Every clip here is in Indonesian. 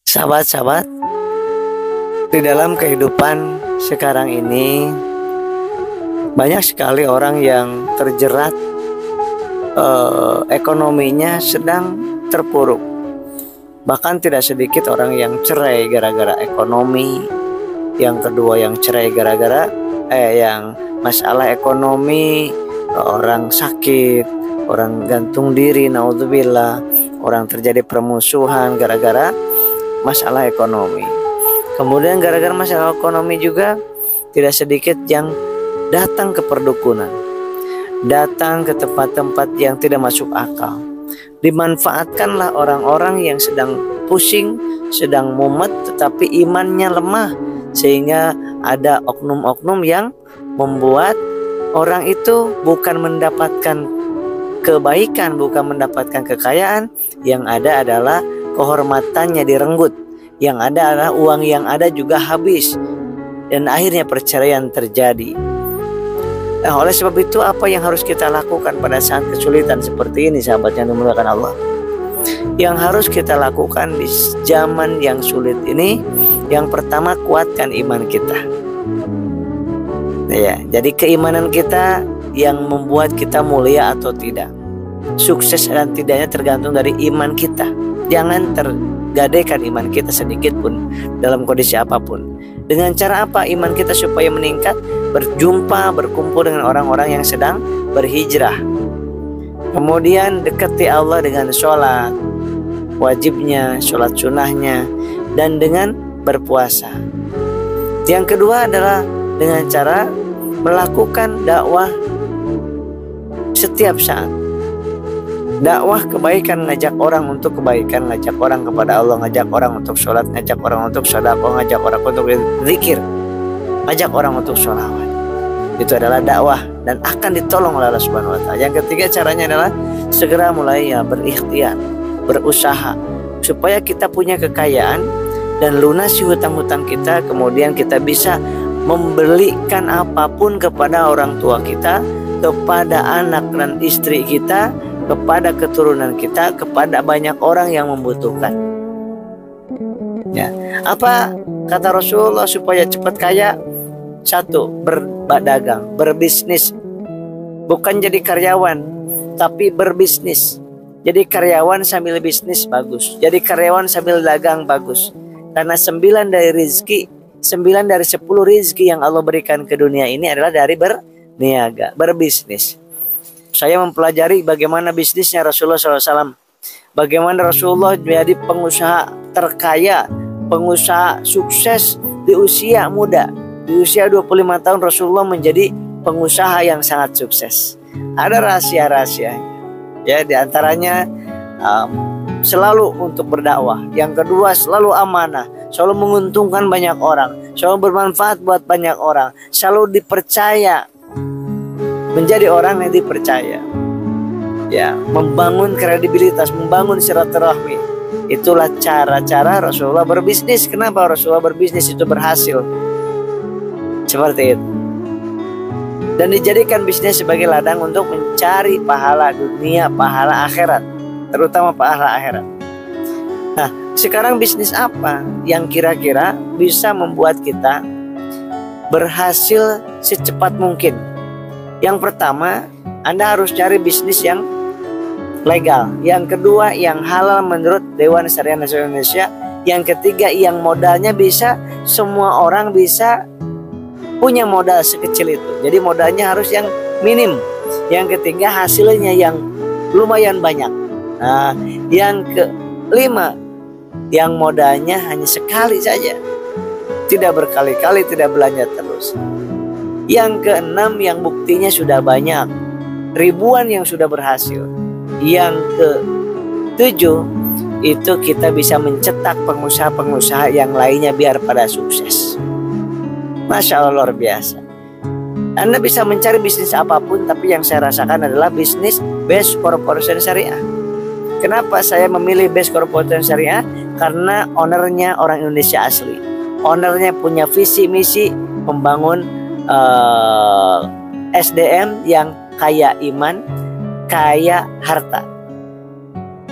Sahabat-sahabat, di dalam kehidupan sekarang ini banyak sekali orang yang terjerat, ekonominya sedang terpuruk. Bahkan tidak sedikit orang yang cerai gara-gara ekonomi. Yang kedua yang cerai gara-gara yang masalah ekonomi, orang sakit, orang gantung diri, naudzubillah, orang terjadi permusuhan gara-gara masalah ekonomi. Kemudian gara-gara masalah ekonomi juga tidak sedikit yang datang ke perdukunan, datang ke tempat-tempat yang tidak masuk akal. Dimanfaatkanlah orang-orang yang sedang pusing, sedang mumet, tetapi imannya lemah, sehingga ada oknum-oknum yang membuat orang itu bukan mendapatkan kebaikan, bukan mendapatkan kekayaan. Yang ada adalah kehormatannya direnggut, yang ada adalah uang yang ada juga habis, dan akhirnya perceraian terjadi. Nah, oleh sebab itu apa yang harus kita lakukan pada saat kesulitan seperti ini, sahabat yang dimuliakan Allah? Yang harus kita lakukan di zaman yang sulit ini, yang pertama, kuatkan iman kita. Ya, jadi keimanan kita yang membuat kita mulia atau tidak, sukses dan tidaknya tergantung dari iman kita. Jangan tergadaikan iman kita sedikit pun dalam kondisi apapun. Dengan cara apa iman kita supaya meningkat? Berjumpa, berkumpul dengan orang-orang yang sedang berhijrah. Kemudian dekati Allah dengan sholat wajibnya, sholat sunnahnya, dan dengan berpuasa. Yang kedua adalah dengan cara melakukan dakwah setiap saat. Dakwah kebaikan, ngajak orang untuk kebaikan, ngajak orang kepada Allah, ngajak orang untuk sholat, ngajak orang untuk sedekah, ngajak orang untuk zikir, ngajak orang untuk sholawat. Itu adalah dakwah dan akan ditolong oleh Allah Subhanahu wa Ta'ala. Yang ketiga caranya adalah segera mulai berikhtiar, berusaha supaya kita punya kekayaan dan lunasi hutang-hutang kita. Kemudian kita bisa membelikan apapun kepada orang tua kita, kepada anak dan istri kita, kepada keturunan kita, kepada banyak orang yang membutuhkan. Ya, apa kata Rasulullah supaya cepat kaya? Satu, berdagang, berbisnis. Bukan jadi karyawan, tapi berbisnis. Jadi karyawan sambil bisnis bagus. Jadi karyawan sambil dagang bagus. Karena 9 dari 10 rizki yang Allah berikan ke dunia ini adalah dari berniaga, berbisnis. Saya mempelajari bagaimana bisnisnya Rasulullah SAW. Bagaimana Rasulullah menjadi pengusaha terkaya, pengusaha sukses di usia muda. Di usia 25 tahun Rasulullah menjadi pengusaha yang sangat sukses. Ada rahasia-rahasianya. Ya, diantaranya selalu untuk berdakwah. Yang kedua, selalu amanah, selalu menguntungkan banyak orang, selalu bermanfaat buat banyak orang, selalu dipercaya, menjadi orang yang dipercaya. Ya, membangun kredibilitas, membangun silaturahmi. Itulah cara-cara Rasulullah berbisnis. Kenapa Rasulullah berbisnis itu berhasil? Seperti itu. Dan dijadikan bisnis sebagai ladang untuk mencari pahala dunia, pahala akhirat, terutama pahala akhirat. Nah, sekarang bisnis apa yang kira-kira bisa membuat kita berhasil secepat mungkin? Yang pertama, Anda harus cari bisnis yang legal. Yang kedua, yang halal menurut Dewan Syariah Nasional Indonesia. Yang ketiga, yang modalnya bisa semua orang bisa punya modal sekecil itu. Jadi modalnya harus yang minim. Yang ketiga, hasilnya yang lumayan banyak. Nah, yang kelima, yang modalnya hanya sekali saja, tidak berkali-kali, tidak belanja terus. Yang keenam, yang buktinya sudah banyak, ribuan yang sudah berhasil. Yang ketujuh, itu kita bisa mencetak pengusaha-pengusaha yang lainnya biar pada sukses. Masya Allah, luar biasa. Anda bisa mencari bisnis apapun, tapi yang saya rasakan adalah bisnis Best Corporation Syariah. Kenapa saya memilih Best Corporation Syariah? Karena ownernya orang Indonesia asli. Ownernya punya visi misi membangun SDM yang kaya iman, kaya harta.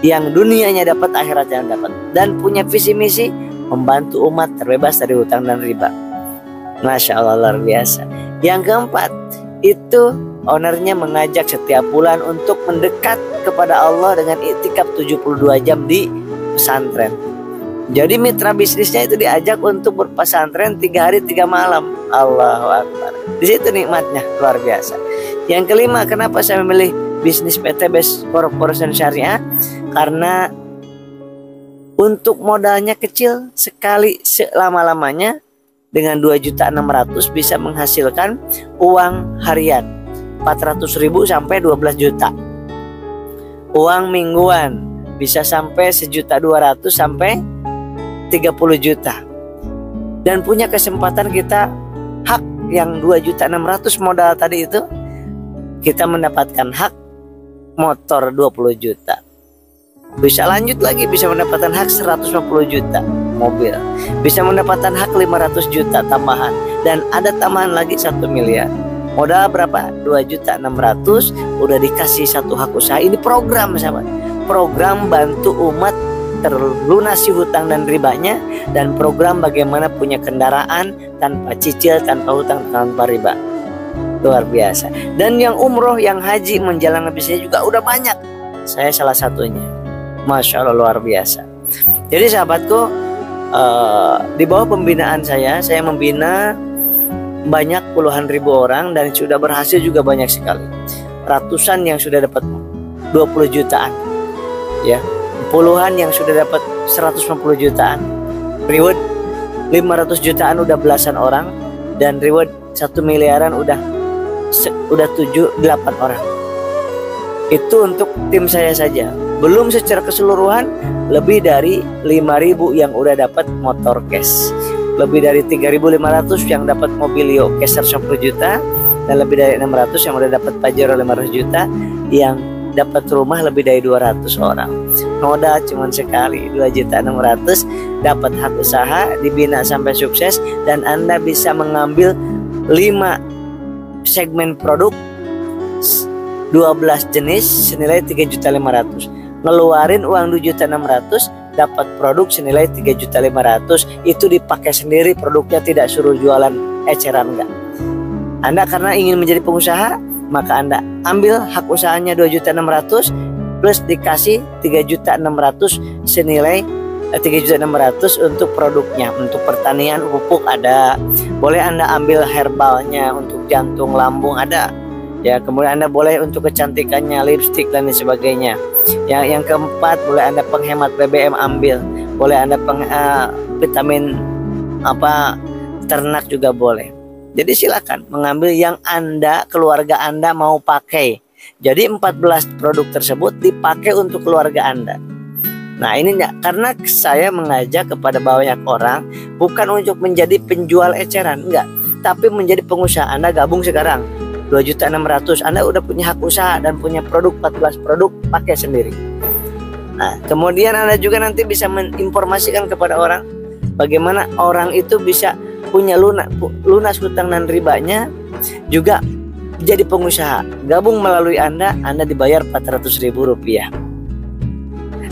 yang dunianya dapat, akhiratnya dapat, dan punya visi misi membantu umat terbebas dari hutang dan riba. Masya Allah, luar biasa. Yang keempat, itu ownernya mengajak setiap bulan untuk mendekat kepada Allah dengan iktikaf 72 jam di pesantren. Jadi mitra bisnisnya itu diajak untuk berpesantren 3 hari 3 malam. Allahu Akbar. Di situ nikmatnya luar biasa. Yang kelima, kenapa saya memilih bisnis PT Best Corporation Syariah? Karena untuk modalnya kecil sekali, selama-lamanya dengan 2.600.000 bisa menghasilkan uang harian 400.000 sampai 12 juta. Uang mingguan bisa sampai 1.200.000 sampai 30 juta. Dan punya kesempatan kita hak yang 2.600.000 modal tadi itu, kita mendapatkan hak motor 20 juta. Bisa lanjut lagi, bisa mendapatkan hak 150 juta mobil, bisa mendapatkan hak 500 juta tambahan, dan ada tambahan lagi 1 miliar. Modal berapa? 2.600.000 udah dikasih satu hak usaha. Ini program, sahabat. Program bantu umat terlunasi hutang dan ribanya, dan program bagaimana punya kendaraan tanpa cicil, tanpa hutang, tanpa riba. Luar biasa. Dan yang umroh, yang haji, menjalankan bisnisnya juga udah banyak. Saya salah satunya. Masya Allah, luar biasa. Jadi sahabatku, di bawah pembinaan saya membina banyak puluhan ribu orang, dan sudah berhasil juga banyak sekali. Ratusan yang sudah dapat 20 jutaan, ya, puluhan yang sudah dapat 150 jutaan, reward 500 jutaan udah belasan orang, dan reward 1 miliaran udah 7-8 orang. Itu untuk tim saya saja. Belum secara keseluruhan lebih dari 5.000 yang udah dapat motor cash, lebih dari 3.500 yang dapat mobilio cash 110 juta, dan lebih dari 600 yang udah dapat Pajero 500 juta, yang dapat rumah lebih dari 200 orang. Modal cuma sekali 2.600.000, dapat hak usaha, dibina sampai sukses, dan Anda bisa mengambil 5 segmen produk 12 jenis senilai 3.500.000. Ngeluarin uang 2.600.000, dapat produk senilai 3.500.000. Itu dipakai sendiri produknya, tidak suruh jualan eceran, enggak. Anda karena ingin menjadi pengusaha, maka Anda ambil hak usahanya 2.600.000 plus dikasih 3.600.000 senilai 3.600.000 untuk produknya. Untuk pertanian, pupuk ada. Boleh Anda ambil herbalnya untuk jantung, lambung ada. Ya, kemudian Anda boleh untuk kecantikannya, lipstick dan lain sebagainya. Yang keempat, boleh Anda penghemat BBM ambil. Boleh Anda vitamin ternak juga boleh. Jadi silakan mengambil yang Anda, keluarga Anda mau pakai. Jadi 14 produk tersebut dipakai untuk keluarga Anda. Nah, ini karena saya mengajak kepada banyak orang bukan untuk menjadi penjual eceran, enggak, tapi menjadi pengusaha. Anda gabung sekarang 2.600.000, Anda udah punya hak usaha dan punya produk 14 produk, pakai sendiri. Nah, kemudian Anda juga nanti bisa menginformasikan kepada orang bagaimana orang itu bisa punya lunas hutang dan ribanya, juga jadi pengusaha. Gabung melalui Anda dibayar 400.000 rupiah.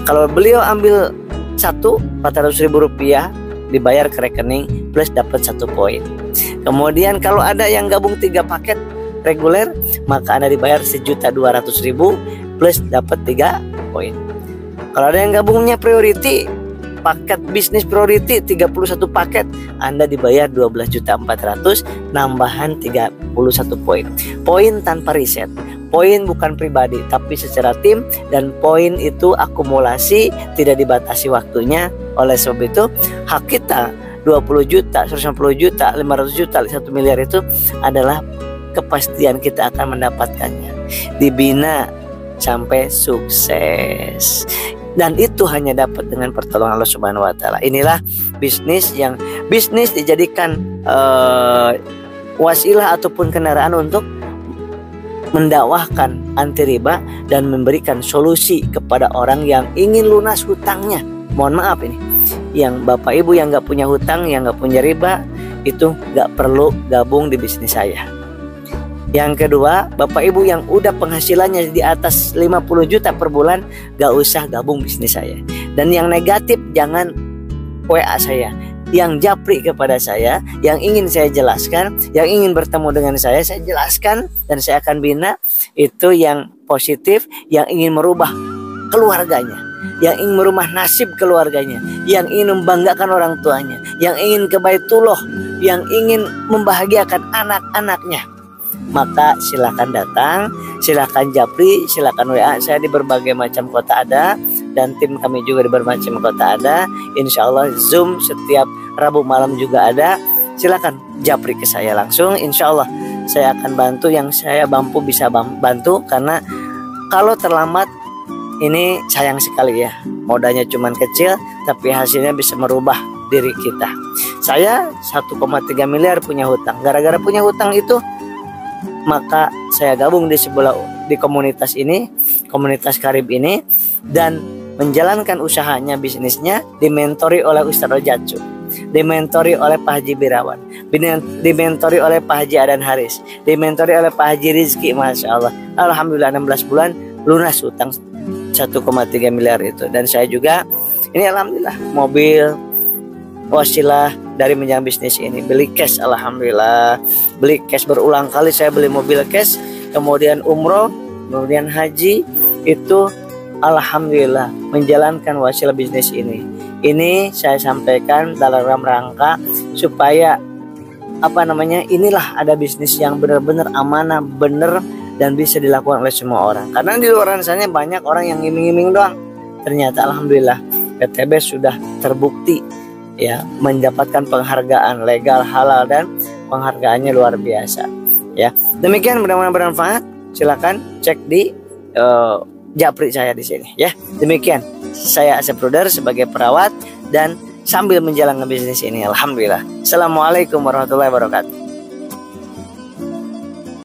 Kalau beliau ambil 400.000 rupiah dibayar ke rekening plus dapat 1 poin. Kemudian kalau ada yang gabung 3 paket reguler, maka Anda dibayar 1.200.000 plus dapat 3 poin. Kalau ada yang gabungnya priority, paket bisnis priority 31 paket, Anda dibayar 12.400.000 nambahan 31 poin. Poin tanpa riset. Poin bukan pribadi tapi secara tim, dan poin itu akumulasi, tidak dibatasi waktunya. Oleh sebab itu hak kita 20 juta, 150 juta, 500 juta, 1 miliar itu adalah kepastian kita akan mendapatkannya. Dibina sampai sukses. Dan itu hanya dapat dengan pertolongan Allah Subhanahu wa taala. Inilah bisnis yang dijadikan wasilah ataupun kendaraan untuk mendakwahkan anti riba dan memberikan solusi kepada orang yang ingin lunas hutangnya. Mohon maaf ini, yang Bapak Ibu yang nggak punya hutang, yang nggak punya riba, itu nggak perlu gabung di bisnis saya. Yang kedua, Bapak Ibu yang udah penghasilannya di atas 50 juta per bulan, gak usah gabung bisnis saya. Dan yang negatif jangan WA saya. Yang japri kepada saya, yang ingin saya jelaskan, yang ingin bertemu dengan saya jelaskan dan saya akan bina. Itu yang positif, yang ingin merubah keluarganya, yang ingin merubah nasib keluarganya, yang ingin membanggakan orang tuanya, yang ingin ke Baitullah, yang ingin membahagiakan anak-anaknya. Maka silakan datang, silakan japri, silakan WA saya di berbagai macam kota ada, dan tim kami juga di berbagai macam kota ada. Insya Allah Zoom setiap Rabu malam juga ada. Silakan japri ke saya langsung. Insya Allah saya akan bantu yang saya mampu bisa bantu, karena kalau terlambat ini sayang sekali ya. Modalnya cuman kecil tapi hasilnya bisa merubah diri kita. Saya 1,3 miliar punya hutang. Gara-gara punya hutang itu, maka saya gabung di komunitas ini, komunitas Karib ini, dan menjalankan usahanya, bisnisnya dimentori oleh Ustaz Rojatsu, dimentori oleh Pak Haji Birawan, dimentori oleh Pak Haji Adan Haris, dimentori oleh Pak Haji Rizki. Masya Allah, alhamdulillah 16 bulan lunas hutang 1,3 miliar itu. Dan saya juga ini alhamdulillah mobil wasilah dari menjalankan bisnis ini, beli cash, alhamdulillah beli cash berulang kali. Saya beli mobil cash, kemudian umroh, kemudian haji, itu alhamdulillah menjalankan wasilah bisnis ini. Ini saya sampaikan dalam rangka supaya inilah ada bisnis yang benar-benar amanah, benar, dan bisa dilakukan oleh semua orang. Karena di luar sana banyak orang yang ngiming-ngiming doang. Ternyata alhamdulillah PTB sudah terbukti ya mendapatkan penghargaan legal, halal, dan penghargaannya luar biasa ya. Demikian, mudah-mudahan bermanfaat. Silakan cek di japri saya di sini ya. Demikian, saya Asep Ruder sebagai perawat dan sambil menjalankan bisnis ini, alhamdulillah. Assalamualaikum warahmatullahi wabarakatuh.